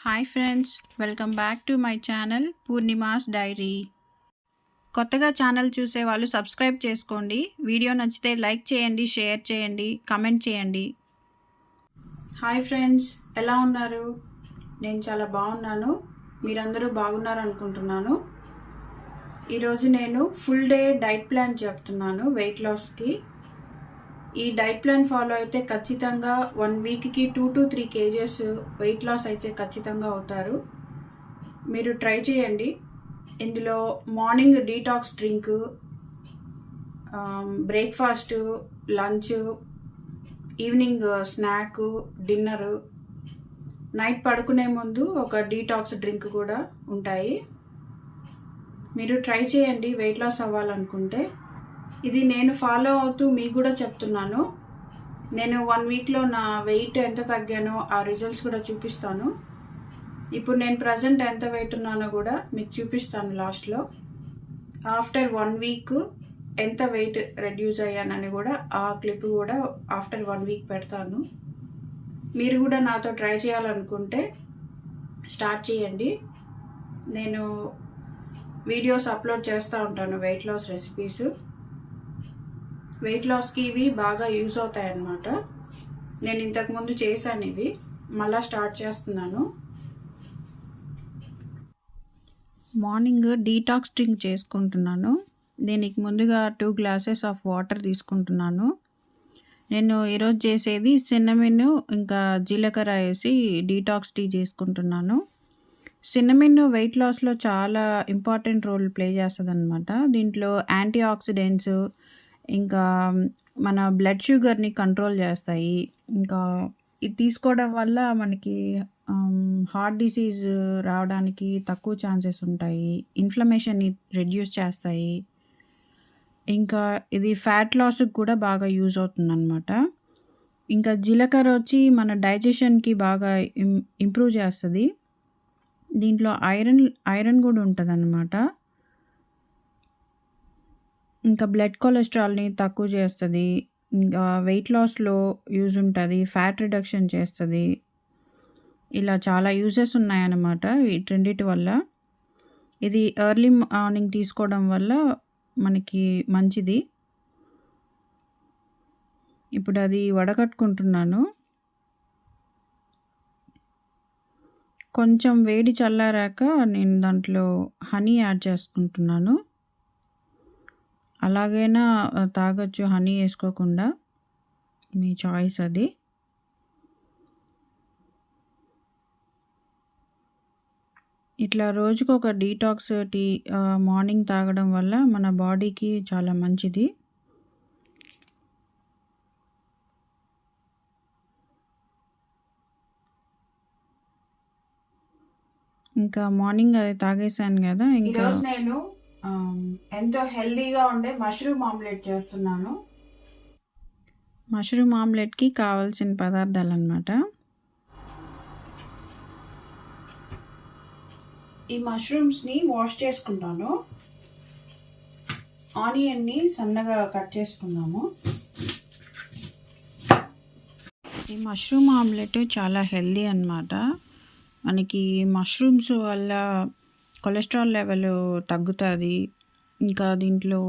Hi friends, welcome back to my channel Purnima's diary. కొత్తగా channel చూసే వాళ్ళు సబ్స్క్రైబ్ చేసుకోండి. వీడియో నచ్చితే లైక్ చేయండి, షేర్ చేయండి, కమెంట్ చేయండి. హాయ్ ఫ్రెండ్స్, ఎలా ఉన్నారు? నేను చాలా బాగున్నాను. మీరందరూ బాగున్నారు అనుకుంటున్నాను. ఈరోజు నేను ఫుల్ డే డైట్ ప్లాన్ చెప్తున్నాను వెయిట్ లాస్కి. ఈ డైట్ ప్లాన్ ఫాలో అయితే ఖచ్చితంగా 1 వీక్కి 2 to 3 kgs వెయిట్ లాస్ అయితే ఖచ్చితంగా అవుతారు. మీరు ట్రై చేయండి. ఇందులో morning detox drink, breakfast, lunch, evening snack, dinner, night పడుకునే ముందు ఒక డీటాక్స్ డ్రింక్ కూడా ఉంటాయి. మీరు ట్రై చేయండి వెయిట్ లాస్ అవ్వాలనుకుంటే. ఇది నేను ఫాలో అవుతూ మీకు కూడా చెప్తున్నాను. నేను 1 వీక్లో నా వెయిట్ ఎంత తగ్గానో ఆ రిజల్ట్స్ కూడా చూపిస్తాను. ఇప్పుడు నేను ప్రజెంట్ ఎంత వెయిట్ ఉన్నానో కూడా మీకు చూపిస్తాను లాస్ట్లో. ఆఫ్టర్ 1 వీక్ ఎంత వెయిట్ రెడ్యూస్ అయ్యానని కూడా ఆ క్లిప్ కూడా ఆఫ్టర్ 1 వీక్ పెడతాను. మీరు కూడా నాతో ట్రై చేయాలనుకుంటే స్టార్ట్ చేయండి. నేను వీడియోస్ అప్లోడ్ చేస్తూ ఉంటాను, వెయిట్ లాస్ రెసిపీస్. వెయిట్ లాస్కి ఇవి బాగా యూజ్ అవుతాయి అన్నమాట. నేను ఇంతకుముందు చేశాను, ఇవి మళ్ళీ స్టార్ట్ చేస్తున్నాను. మార్నింగ్ డీటాక్స్ డ్రింక్ చేసుకుంటున్నాను. దీనికి ముందుగా 2 glasses ఆఫ్ వాటర్ తీసుకుంటున్నాను. నేను ఈరోజు చేసేది సిన్నమిన్ ఇంకా జీలకర్ర వేసి డీటాక్స్ టీ చేసుకుంటున్నాను. సిన్నమిన్ వెయిట్ లాస్లో చాలా ఇంపార్టెంట్ రోల్ ప్లే చేస్తుంది అనమాట. దీంట్లో యాంటీ ఆక్సిడెంట్స్, ఇంకా మన బ్లడ్ షుగర్ని కంట్రోల్ చేస్తాయి. ఇంకా ఇది తీసుకోవడం వల్ల మనకి హార్ట్ డిసీజ్ రావడానికి తక్కువ ఛాన్సెస్ ఉంటాయి. ఇన్ఫ్లమేషన్ని రెడ్యూస్ చేస్తాయి. ఇంకా ఇది ఫ్యాట్ లాస్కి కూడా బాగా యూజ్ అవుతుంది అనమాట. ఇంకా జీలకర్ర వచ్చి మన డైజెషన్కి బాగా ఇంప్రూవ్ చేస్తుంది. దీంట్లో ఐరన్ కూడా ఉంటుంది అన్నమాట. ఇంకా బ్లడ్ కొలెస్ట్రాల్ని తక్కువ చేస్తుంది. ఇంకా వెయిట్ లాస్లో యూజ్ ఉంటుంది, ఫ్యాట్ రిడక్షన్ చేస్తుంది. ఇలా చాలా యూజెస్ ఉన్నాయన్నమాట ఈ రెండిటి వల్ల. ఇది ఎర్లీ మార్నింగ్ తీసుకోవడం వల్ల మనకి మంచిది. ఇప్పుడు అది వడకట్టుకుంటున్నాను. కొంచెం వేడి చల్లారాక నేను దాంట్లో హనీ యాడ్ చేసుకుంటున్నాను. అలాగైనా తాగొచ్చు, హనీ వేసుకోకుండా, మీ చాయిస్ అది. ఇట్లా రోజుకు ఒక డీటాక్స్ టీ మార్నింగ్ తాగడం వల్ల మన బాడీకి చాలా మంచిది. ఇంకా మార్నింగ్ అది తాగేసాను కదా. ఇంకా నేను ఎంతో హెల్దీగా ఉండే మష్రూమ్ ఆమ్లెట్ చేస్తున్నాను. మష్రూమ్ ఆమ్లెట్కి కావాల్సిన పదార్థాలు అన్నమాట. ఈ మష్రూమ్స్ని వాష్ చేసుకుంటాను. ఆనియన్ని సన్నగా కట్ చేసుకున్నాము. ఈ మష్రూమ్ ఆమ్లెట్ చాలా హెల్దీ అన్నమాట. మనకి మష్రూమ్స్ వల్ల కొలెస్ట్రాల్ లెవెల్ తగ్గుతుంది. ఇంకా దీంట్లో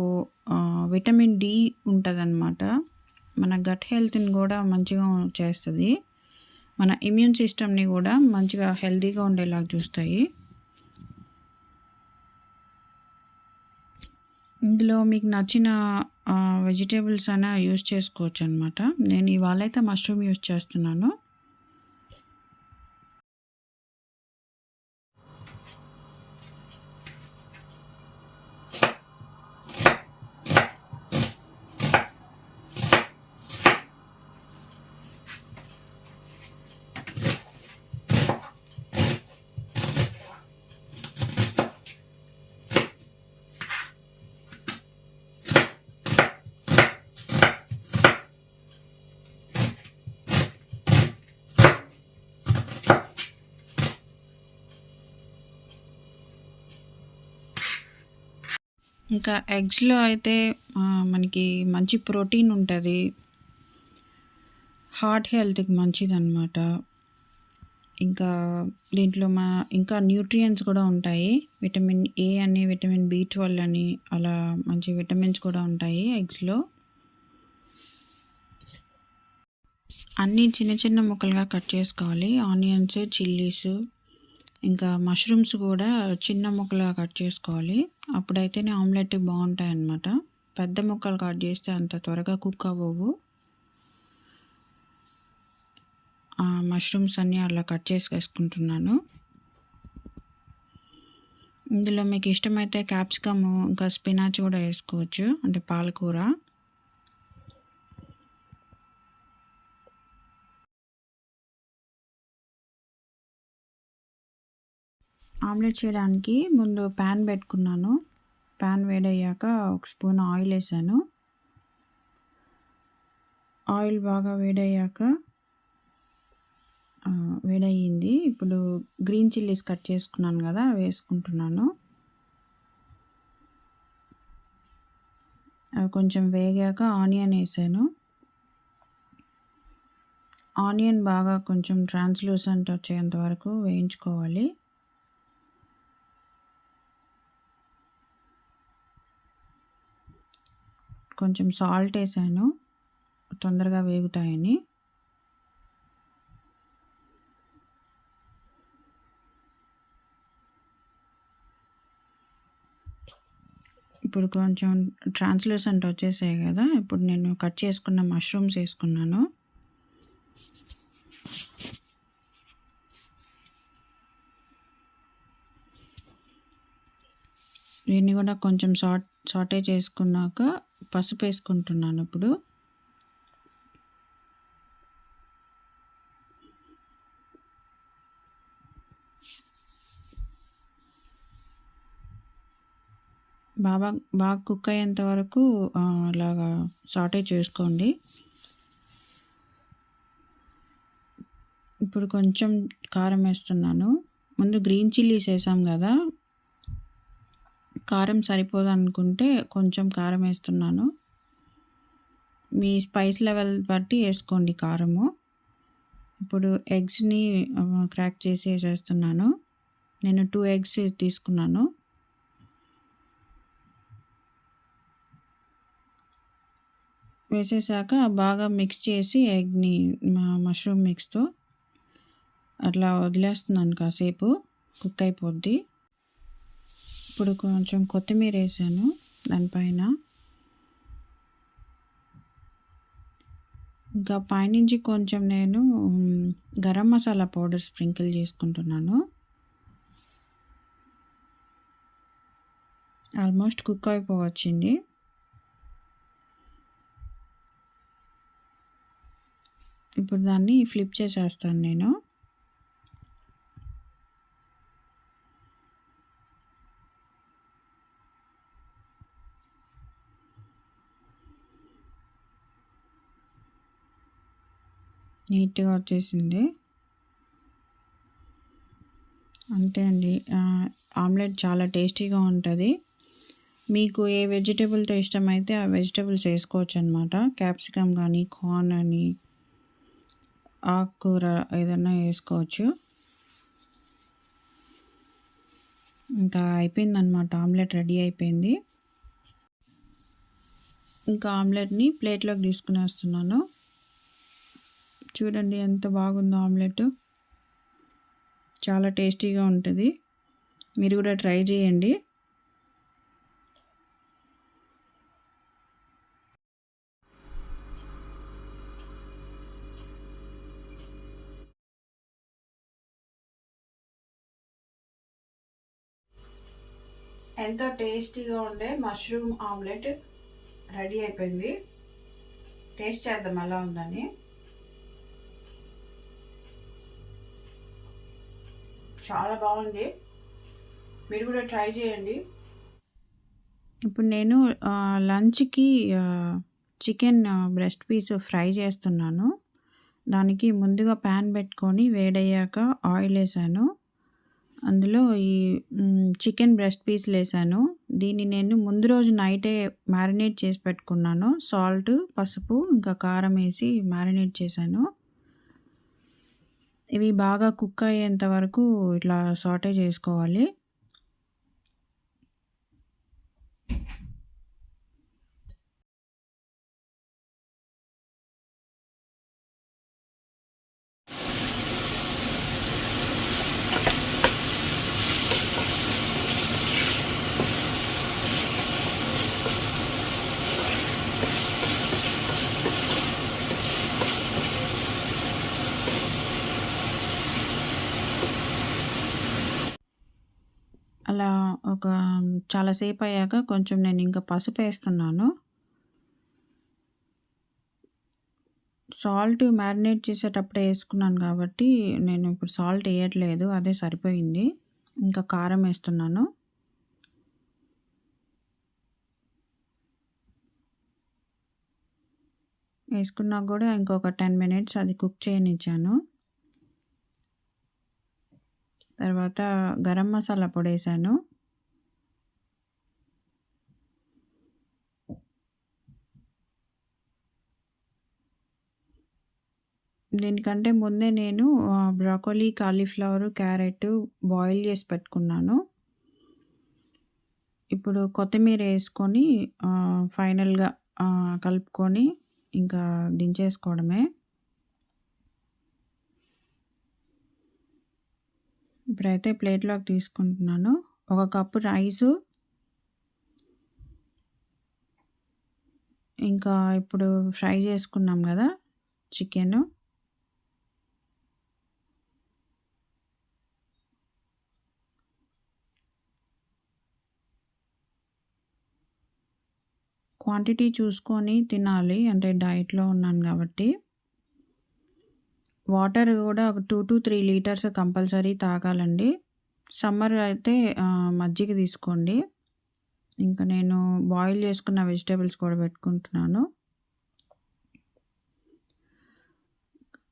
విటమిన్ డి ఉంటుంది అన్నమాట. మన గట్ హెల్త్ని కూడా మంచిగా చేస్తుంది. మన ఇమ్యూన్ సిస్టమ్ని కూడా మంచిగా హెల్తీగా ఉండేలాగా చూస్తాయి. ఇందులో మీకు నచ్చిన వెజిటేబుల్స్ అయినా యూజ్ చేసుకోవచ్చు అనమాట. నేను ఇవాళ అయితే మష్రూమ్ యూజ్ చేస్తున్నాను. ఇంకా ఎగ్స్లో అయితే మనకి మంచి ప్రోటీన్ ఉంటుంది, హార్ట్ హెల్త్కి మంచిది అన్నమాట. ఇంకా దీంట్లో ఇంకా న్యూట్రియంట్స్ కూడా ఉంటాయి. విటమిన్ ఏ అని, విటమిన్ B12 అని అలా మంచి విటమిన్స్ కూడా ఉంటాయి ఎగ్స్‌లో. అన్నీ చిన్న చిన్న ముక్కలుగా కట్ చేసుకోవాలి. ఆనియన్స్, చిల్లీస్ ఇంకా మష్రూమ్స్ కూడా చిన్న ముక్కలుగా కట్ చేసుకోవాలి. అప్పుడైతేనే ఆమ్లెట్ బాగుంటాయన్నమాట. పెద్ద ముక్కలు కట్ చేస్తే అంత త్వరగా కుక్ అవ్వవు. మష్రూమ్స్ అన్నీ అలా కట్ చేసుకుంటున్నాను. ఇందులో మీకు ఇష్టమైతే క్యాప్సికమ్ ఇంకా స్పినాచ్ కూడా వేసుకోవచ్చు, అంటే పాలకూర. ఆమ్లెట్ చేయడానికి ముందు ప్యాన్ పెట్టుకున్నాను. ప్యాన్ వేడయ్యాక ఒక స్పూన్ ఆయిల్ వేసాను. ఆయిల్ బాగా వేడయ్యింది. ఇప్పుడు గ్రీన్ చిల్లీస్ కట్ చేసుకున్నాను కదా, వేసుకుంటున్నాను. అవి కొంచెం వేగాక ఆనియన్ వేసాను. ఆనియన్ బాగా కొంచెం ట్రాన్స్లూసెంట్ వచ్చేంత వరకు వేయించుకోవాలి. కొంచెం సాల్ట్ వేసాను తొందరగా వేగుతాయని. ఇప్పుడు కొంచెం ట్రాన్స్లూసెంట్ వచ్చేసాయి కదా, ఇప్పుడు నేను కట్ చేసుకున్న మష్రూమ్స్ వేసుకున్నాను. దీన్ని కూడా కొంచెం సాటే చేసుకున్నాక పసుపు వేసుకుంటున్నాను. ఇప్పుడు బాగా కుక్ అయ్యేంత వరకు అలాగా సాటే చేసుకోండి. ఇప్పుడు కొంచెం కారం వేస్తున్నాను. ముందు గ్రీన్ చిల్లీస్ వేసాం కదా, కారం సరిపోదు అనుకుంటే కొంచెం కారం వేస్తున్నాను. మీ స్పైస్ లెవెల్ బట్టి వేసుకోండి కారము. ఇప్పుడు ఎగ్స్ని క్రాక్ చేసి వేసేస్తున్నాను. నేను 2 ఎగ్స్ తీసుకున్నాను. వేసేసాక బాగా మిక్స్ చేసి ఎగ్ని మష్రూమ్ మిక్స్తో అట్లా వదిలేస్తున్నాను, కాసేపు కుక్ అయిపోద్ది. ఇప్పుడు కొంచెం కొత్తిమీర వేసాను దానిపైన. ఇంకా పైనుంచి కొంచెం నేను గరం మసాలా పౌడర్ స్ప్రింకిల్ చేసుకుంటున్నాను. ఆల్మోస్ట్ కుక్ అయిపోవచ్చింది. ఇప్పుడు దాన్ని ఫ్లిప్ చేసేస్తాను నేను. నీట్గా వచ్చేసింది. అంతే అండి. ఆమ్లెట్ చాలా టేస్టీగా ఉంటుంది. మీకు ఏ వెజిటేబుల్తో ఇష్టమైతే ఆ వెజిటేబుల్స్ వేసుకోవచ్చు అనమాట. క్యాప్సికమ్ కానీ, కార్న్ అని, ఆకుకూర ఏదైనా వేసుకోవచ్చు. ఇంకా అయిపోయిందనమాట, ఆమ్లెట్ రెడీ అయిపోయింది. ఇంకా ఆమ్లెట్ని ప్లేట్లోకి తీసుకుని వస్తున్నాను. చూడండి ఎంత బాగుందో ఆమ్లెట్. చాలా టేస్టీగా ఉంటుంది. మీరు కూడా ట్రై చేయండి. ఎంతో టేస్టీగా ఉండే మష్రూమ్ ఆమ్లెట్ రెడీ అయిపోయింది. టేస్ట్ చేద్దాం ఎలా ఉందని. చాలా బాగుంది, మీరు కూడా ట్రై చేయండి. ఇప్పుడు నేను లంచ్కి చికెన్ బ్రెస్ట్ పీస్ ఫ్రై చేస్తున్నాను. దానికి ముందుగా ప్యాన్ పెట్టుకొని వేడయ్యాక ఆయిల్ వేసాను. అందులో ఈ చికెన్ బ్రెస్ట్ పీస్లు వేసాను. దీన్ని నేను ముందు రోజు నైటే మ్యారినేట్ చేసి పెట్టుకున్నాను. సాల్ట్, పసుపు ఇంకా కారం వేసి మ్యారినేట్ చేశాను. ఇవి బాగా కుక్ అయ్యేంత వరకు ఇట్లా సాటే చేసుకోవాలి. అలా ఒక చాలా సేపయ్యాక కొంచెం నేనింక పసుపేస్తున్నాను. సాల్ట్ మ్యారినేట్ చేసేటప్పుడే యేసుకున్నాను గాబట్టి, నేను ఇప్పుడు సాల్ట్ ఎయట్లేదు. అదే సరిపోయింది. ఇంకా కారం యేస్తున్నాను. యేసుకున్నాక గూడా ఇంకొక 10 మినిట్స్ అది కుక్ చేయనిచ్చాను. తర్వాత గరం మసాలా పొడేశాను. దీనికంటే ముందే నేను బ్రోకోలీ, కాలీఫ్లవరు, క్యారెట్ బాయిల్ చేసి పెట్టుకున్నాను. ఇప్పుడు కొత్తిమీర యేసుకొని ఫైనల్‌గా కలుపుకొని ఇంకా దించేసుకోవడమే. ఇప్పుడైతే ప్లేట్‌లోకి తీసుకుంటున్నాను. ఒక కప్పు రైసు, ఇంకా ఇప్పుడు ఫ్రై చేసుకున్నాం గదా చికెను. క్వాంటిటీ చూసుకొని తినాలి. అంటే డైట్‌లో ఉన్నాను గాబట్టి. వాటర్ గూడా ఒక 2-3 లీటర్స్ కంపల్సరీ తాగాలండి. సమ్మర్ అయితే మజ్జిగ తీసుకోండి. ఇంకా నేను బాయిల్ చేసుకున్న వెజిటబుల్స్ కూడా పెట్టుకుంటున్నాను.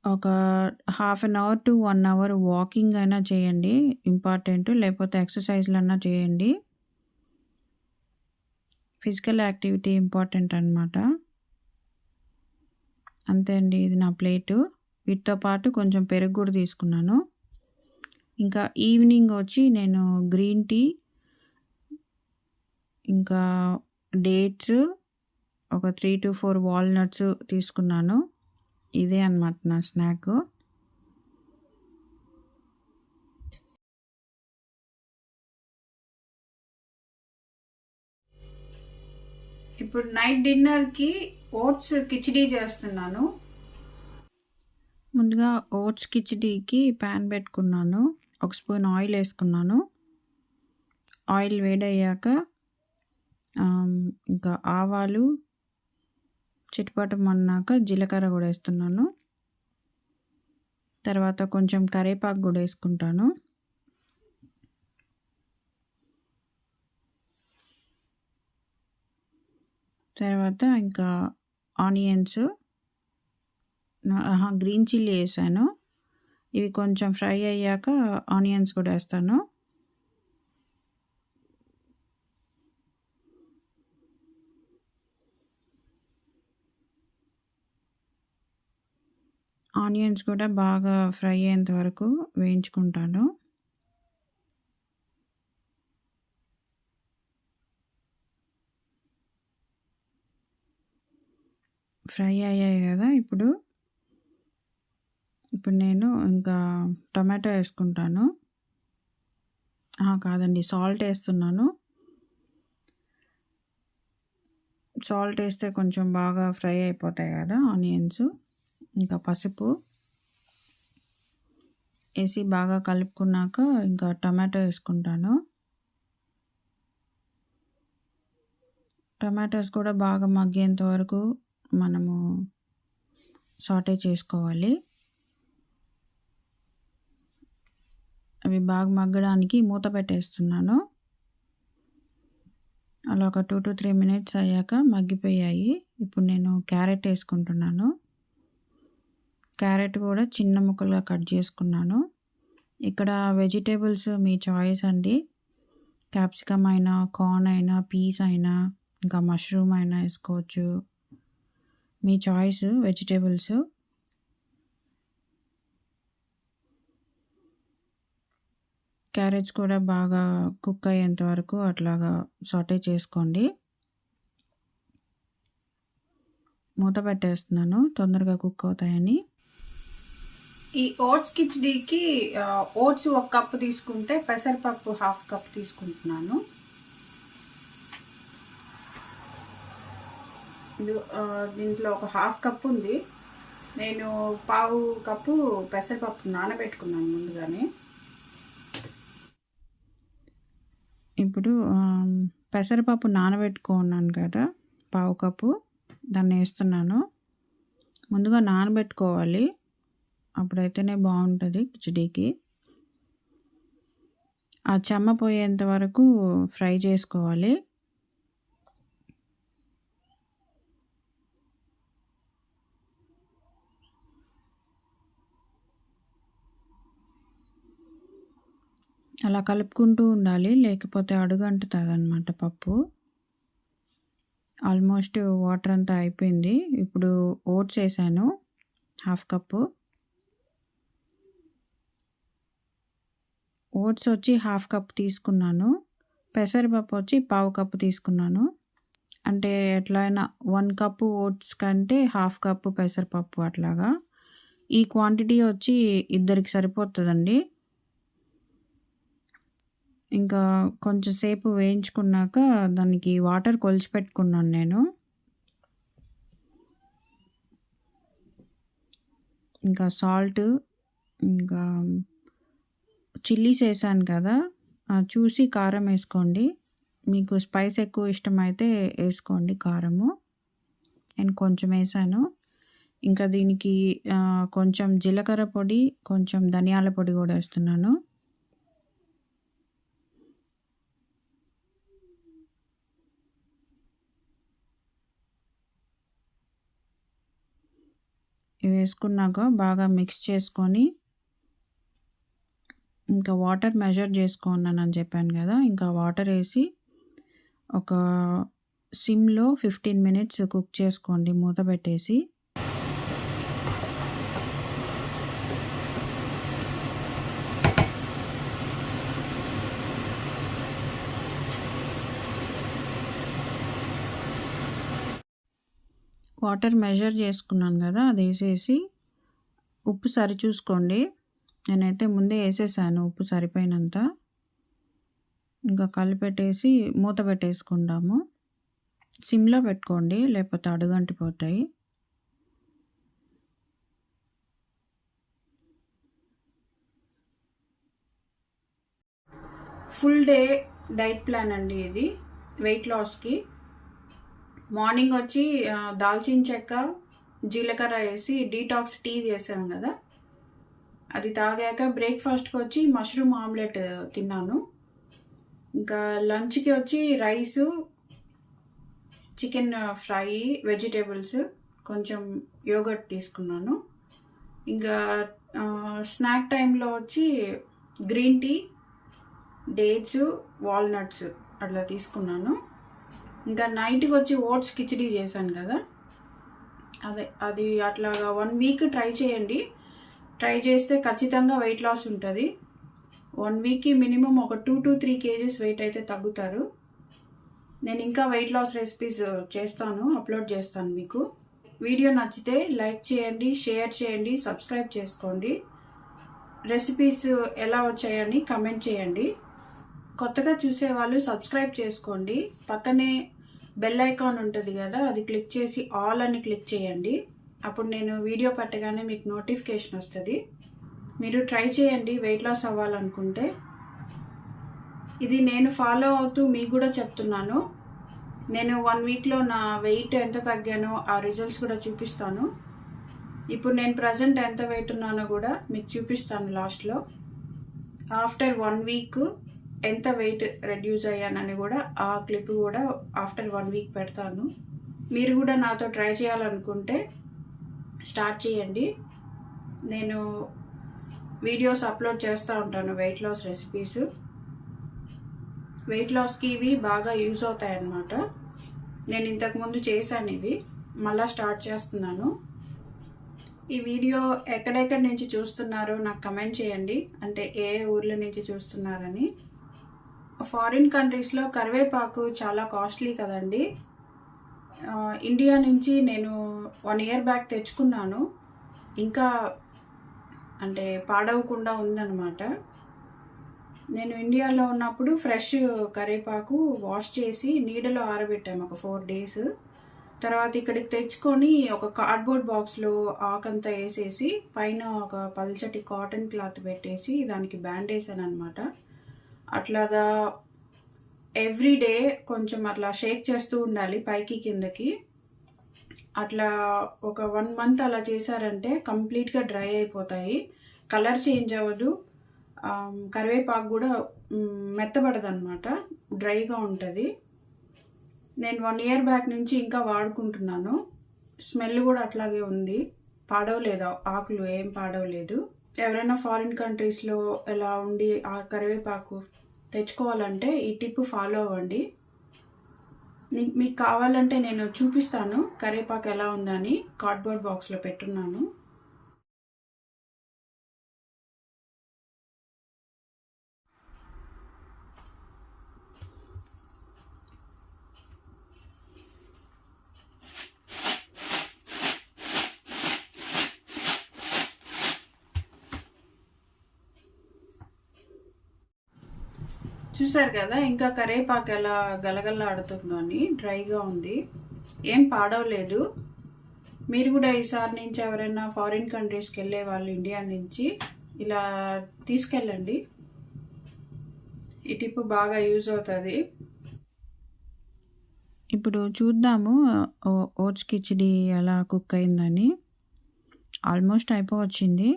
ఒక half an hour to 1 hour walking అయినా చేయండి. ఇంపార్టెంట్. లేకపోతే ఎక్సర్‌సైజ్‌లన్నా చేయండి. ఫిజికల్ యాక్టివిటీ ఇంపార్టెంట్ అనమాట. అంతే అండి. ఇది నా ప్లేటు. వీటితో పాటు కొంచెం పెరుగు కూడా తీసుకున్నాను. ఇంకా ఈవినింగ్ వచ్చి నేను గ్రీన్ టీ, ఇంకా డేట్స్, ఒక 3-4 వాల్‌నట్స్ తీసుకున్నాను. ఇదే అనమాట నా స్నాకు. ఇప్పుడు నైట్ డిన్నర్‌కి ఓట్స్ కిచిడీ చేస్తున్నాను. ముందుగా ఓట్స్ కిచిడీకి ప్యాన్ పెట్టుకున్నాను. ఒక స్పూన్ ఆయిల్ యేసుకున్నాను. ఆయిల్ వేడయ్యాక ఇంకా ఆవాలు చిటపటమన్నాక జీలకర్ర కూడా యేస్తున్నాను. తర్వాత కొంచెం కరివేపాకు కూడా యేసుకుంటాను. తర్వాత ఇంకా ఆనియన్స్, గ్రీన్ చిల్లీ యేసాను. ఇవి కొంచెం ఫ్రై అయ్యాక ఆనియన్స్ కూడా యేస్తాను. ఆనియన్స్ కూడా బాగా ఫ్రై అయ్యేంత వరకు వేయించుకుంటాను. ఫ్రై అయ్యాయి గదా! ఇప్పుడు నేను ఇంకా టొమాటో యేసుకుంటాను. కాదండి, సాల్ట్ యేస్తున్నాను. సాల్ట్ యేస్తే కొంచెం బాగా ఫ్రై అయిపోతాయి గదా ఆనియన్స్. ఇంకా పసుపు యేసి బాగా కలుపుకున్నాక ఇంకా టొమాటో యేసుకుంటాను. టొమాటోస్ కూడా బాగా మగ్గేంత వరకు మనము సాటే చేసుకోవాలి. అవి బాగా మగ్గడానికి మూత పెట్టేస్తున్నాను. అలా ఒక 2-3 మినిట్స్ అయ్యాక మగ్గిపోయాయి. ఇప్పుడు నేను క్యారెట్ యేసుకుంటున్నాను. క్యారెట్ కూడా చిన్న ముక్కలుగా కట్ చేసుకున్నాను. ఇక్కడ వెజిటబుల్స్ మీ చాయిస్ అండి. క్యాప్సికమ్ అయినా, కార్న్ అయినా, పీస్ అయినా, ఇంకా మష్రూమ్ అయినా యేసుకోవచ్చు. మీ చాయిస్ వెజిటబుల్స్. క్యారెట్స్ కూడా బాగా కుక్ అయ్యేంత వరకు అట్లాగా సాటే చేసుకోండి. మూత పెట్టేస్తున్నాను తొందరగా కుక్ అవుతాయని. ఈ ఓట్స్ కిచడీకి ఓట్స్ 1 కప్పు తీసుకుంటే పెసరపప్పు 1/2 కప్ తీసుకుంటున్నాను. దీంట్లో ఒక 1/2 కప్ ఉంది. నేను 1/4 కప్పు పెసరపప్పు నానబెట్టుకున్నాను ముందుగానే. ఇప్పుడు పెసరపప్పు నానబెట్టుకున్నాను కదా 1/4 కప్పు, దాన్ని వేస్తున్నాను. ముందుగా నానబెట్టుకోవాలి, అప్పుడైతేనే బాగుంటుంది కిచడీకి. ఆ చెమ్మ పోయేంత వరకు ఫ్రై చేసుకోవాలి. అలా కలుపుకుంటూ ఉండాలి, లేకపోతే అడుగంటుతుంది అన్నమాట పప్పు. ఆల్మోస్ట్ వాటర్ అంతా అయిపోయింది. ఇప్పుడు ఓట్స్ వేసాను 1/2 కప్పు. ఓట్స్ వచ్చి 1/2 కప్ తీసుకున్నాను. పెసరపప్పు వచ్చి 1/4 కప్పు తీసుకున్నాను. అంటే ఎట్లయినా 1 కప్పు ఓట్స్ కంటే 1/2 కప్పు పెసరపప్పు అట్లాగా. ఈ క్వాంటిటీ వచ్చి ఇద్దరికి సరిపోతుందండి. ఇంకా కొంచెం సేపు వేయించుకున్నాక దానికి వాటర్ కొలిచి పెట్టుకున్నాను నేను. ఇంకా సాల్ట్, ఇంకా చిల్లీస్ వేసాను కదా, చూసి కారం వేసుకోండి. మీకు స్పైస్ ఎక్కువ ఇష్టమైతే వేసుకోండి కారము. నేను కొంచెం వేసాను. ఇంకా దీనికి కొంచెం జీలకర్ర పొడి, కొంచెం ధనియాల పొడి కూడా వేస్తున్నాను. ఇవి వేసుకున్నాక బాగా మిక్స్ చేసుకొని, ఇంకా వాటర్ మెజర్ చేసుకున్నానని చెప్పాను కదా, ఇంకా వాటర్ వేసి ఒక సిమ్లో 15 మినిట్స్ కుక్ చేసుకోండి మూత పెట్టేసి. వాటర్ మెజర్ చేసుకున్నాను కదా, అది వేసేసి ఉప్పు సరి చూసుకోండి. నేనైతే ముందే వేసేసాను ఉప్పు సరిపోయినంత. ఇంకా కలిపెట్టేసి మూత పెట్టేసుకుందాము. సిమ్లో పెట్టుకోండి, లేకపోతే అడుగంటిపోతాయి. ఫుల్ డే డైట్ ప్లాన్ అండి ఇది, వెయిట్ లాస్కి. మార్నింగ్ వచ్చి దాల్చిన చెక్క, జీలకర్ర వేసి డీటాక్స్ టీ చేసాం కదా, అది తాగాక బ్రేక్ఫాస్ట్కి వచ్చి మష్రూమ్ ఆమ్లెట్ తిన్నాను. ఇంకా లంచ్కి వచ్చి రైసు, చికెన్ ఫ్రై, వెజిటేబుల్స్, కొంచెం యోగర్ట్ తీసుకున్నాను. ఇంకా స్నాక్ టైంలో వచ్చి గ్రీన్ టీ, డేట్స్, వాల్నట్స్ అట్లా తీసుకున్నాను. ఇంకా నైట్కి వచ్చి ఓట్స్ కిచడీ చేశాను కదా, అది అట్లాగా 1 వీక్ ట్రై చేయండి. ట్రై చేస్తే ఖచ్చితంగా వెయిట్ లాస్ ఉంటుంది. 1 వీక్కి మినిమం ఒక 2 to 3 kgs వెయిట్ అయితే తగ్గుతారు. నేను ఇంకా వెయిట్ లాస్ రెసిపీస్ చేస్తాను, అప్లోడ్ చేస్తాను మీకు. వీడియో నచ్చితే లైక్ చేయండి, షేర్ చేయండి, సబ్స్క్రైబ్ చేసుకోండి. రెసిపీస్ ఎలా వచ్చాయని కమెంట్ చేయండి. కొత్తగా చూసేవాళ్ళు సబ్స్క్రైబ్ చేసుకోండి. పక్కనే బెల్ ఐకాన్ ఉంటుంది కదా, అది క్లిక్ చేసి ఆల్ అని క్లిక్ చేయండి. అప్పుడు నేను వీడియో పెట్టగానే మీకు నోటిఫికేషన్ వస్తుంది. మీరు ట్రై చేయండి వెయిట్ లాస్ అవ్వాలనుకుంటే. ఇది నేను ఫాలో అవుతూ మీకు కూడా చెప్తున్నాను. నేను 1 వీక్లో నా వెయిట్ ఎంత తగ్గానో ఆ రిజల్ట్స్ కూడా చూపిస్తాను. ఇప్పుడు నేను ప్రజెంట్ ఎంత వెయిట్ ఉన్నానో కూడా మీకు చూపిస్తాను లాస్ట్లో. ఆఫ్టర్ 1 వీక్ ఎంత వెయిట్ రెడ్యూస్ అయ్యానని కూడా ఆ క్లిప్ కూడా ఆఫ్టర్ 1 వీక్ పెడతాను. మీరు కూడా నాతో ట్రై చేయాలనుకుంటే స్టార్ట్ చేయండి. నేను వీడియోస్ అప్లోడ్ చేస్తూ ఉంటాను, వెయిట్ లాస్ రెసిపీస్. వెయిట్ లాస్కి ఇవి బాగా యూజ్ అవుతాయి అన్నమాట. నేను ఇంతకుముందు చేశాను ఇవి, మళ్ళీ స్టార్ట్ చేస్తున్నాను. ఈ వీడియో ఎక్కడెక్కడి నుంచి చూస్తున్నారో నాకు కమెంట్ చేయండి, అంటే ఏ ఊర్ల నుంచి చూస్తున్నారని. ఫారిన్ కంట్రీస్లో కరివేపాకు చాలా కాస్ట్లీ కదండి. ఇండియా నుంచి నేను 1 ఇయర్ బ్యాక్ తెచ్చుకున్నాను, ఇంకా అంటే పాడవకుండా ఉందన్నమాట. నేను ఇండియాలో ఉన్నప్పుడు ఫ్రెష్ కరివేపాకు వాష్ చేసి నీడలో ఆరబెట్టాము ఒక 4 డేస్. తర్వాత ఇక్కడికి తెచ్చుకొని ఒక కార్డ్బోర్డ్ బాక్స్లో ఆకంతా వేసేసి పైన ఒక పల్చటి కాటన్ క్లాత్ పెట్టేసి దానికి బ్యాండ్ వేసాను అనమాట. అట్లాగా ఎవ్రీడే కొంచెం అట్లా షేక్ చేస్తూ ఉండాలి పైకి కిందకి. అట్లా ఒక 1 మంత్ అలా చేశారంటే కంప్లీట్గా డ్రై అయిపోతాయి, కలర్ చేంజ్ అవ్వదు, కరివేపాకు కూడా మెత్తబడదు అనమాట, డ్రైగా ఉంటుంది. నేను 1 ఇయర్ బ్యాక్ నుంచి ఇంకా వాడుకుంటున్నాను. స్మెల్ కూడా అట్లాగే ఉంది, పాడవలేదు, ఆకులు ఏం పాడవలేదు. ఎవరైనా ఫారిన్ కంట్రీస్లో ఎలా ఉండి ఆ కరివేపాకు తెచ్చుకోవాలంటే ఈ టిప్ ఫాలో అవ్వండి. మీకు కావాలంటే నేను చూపిస్తాను కరివేపాకు ఎలా ఉందని. కార్డ్బోర్డ్ బాక్స్లో పెట్టున్నాను. చూసారు కదా ఇంకా కరివేపాకు ఎలా గలగల్లాడుతుందో అని, డ్రైగా ఉంది, ఏం పాడవలేదు. మీరు కూడా ఈసారి నుంచి ఎవరైనా ఫారిన్ కంట్రీస్కి వెళ్ళే వాళ్ళు ఇండియా నుంచి ఇలా తీసుకెళ్ళండి. ఈ టిప్ బాగా యూజ్ అవుతుంది. ఇప్పుడు చూద్దాము ఓట్స్ కిచిడి ఎలా కుక్ అయిందని. ఆల్మోస్ట్ అయిపోవచ్చింది.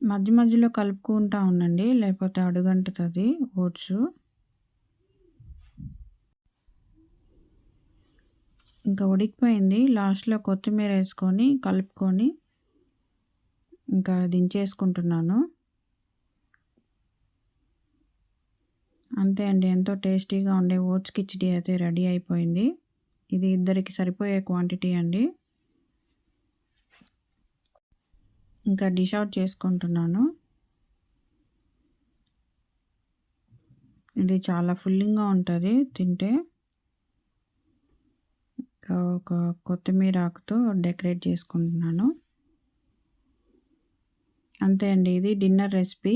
మధ్య మధ్యలో కలుపుకుంటా ఉండండి, లేకపోతే అడుగంటుతుంది ఓట్స్. ఇంకా ఉడికిపోయింది. లాస్ట్లో కొత్తిమీర వేసుకొని కలుపుకొని ఇంకా దించేసుకుంటున్నాను. అంతే అండి, ఎంతో టేస్టీగా ఉండే ఓట్స్ కిచిడి అయితే రెడీ అయిపోయింది. ఇది ఇద్దరికి సరిపోయే క్వాంటిటీ అండి. ఇంకా డిష్ అవుట్ చేసుకుంటున్నాను. ఇది చాలా ఫుల్లింగ్గా ఉంటుంది తింటే. ఒక కొత్తిమీర ఆకుతో డెకరేట్ చేసుకుంటున్నాను. అంతే అండి, ఇది డిన్నర్ రెసిపీ.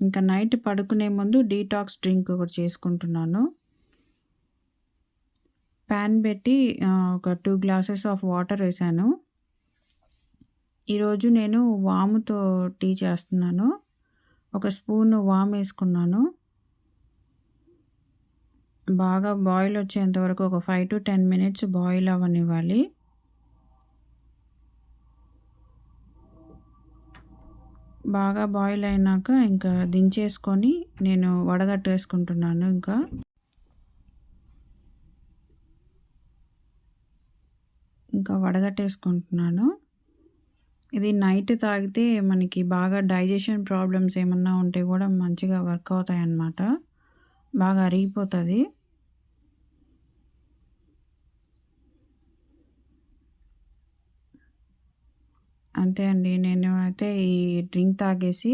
ఇంకా నైట్ పడుకునే ముందు డీటాక్స్ డ్రింక్ ఒకటి చేసుకుంటున్నాను. ప్యాన్ పెట్టి ఒక 2 గ్లాసెస్ ఆఫ్ వాటర్ వేసాను. ఈరోజు నేను వాముతో టీ చేస్తున్నాను. ఒక స్పూన్ వాము వేసుకున్నాను. బాగా బాయిల్ వచ్చేంత వరకు ఒక 5 to 10 minutes బాయిల్ అవ్వనివ్వాలి. బాగా బాయిల్ అయినాక ఇంకా దించేసుకొని నేను వడగట్టేసుకుంటున్నాను. ఇంకా వడగట్టేసుకుంటున్నాను. ఇది నైట్ తాగితే మనకి బాగా డైజెషన్ ప్రాబ్లమ్స్ ఏమన్నా ఉంటే కూడా మంచిగా వర్క్ అవుతాయి అన్నమాట, బాగా అరిగిపోతుంది. అంతే అండి, నేను అయితే ఈ డ్రింక్ తాగేసి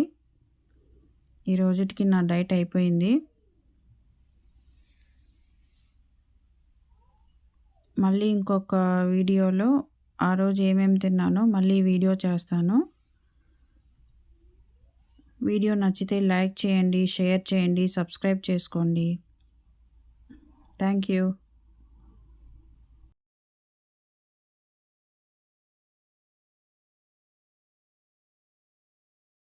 ఈ రోజుటికి నా డైట్ అయిపోయింది. మళ్ళీ ఇంకొక వీడియోలో ఆ రోజు ఏమేమి తిన్నానో మళ్ళీ వీడియో చేస్తాను. వీడియో నచ్చితే లైక్ చేయండి, షేర్ చేయండి, సబ్స్క్రైబ్ చేసుకోండి. Thank you.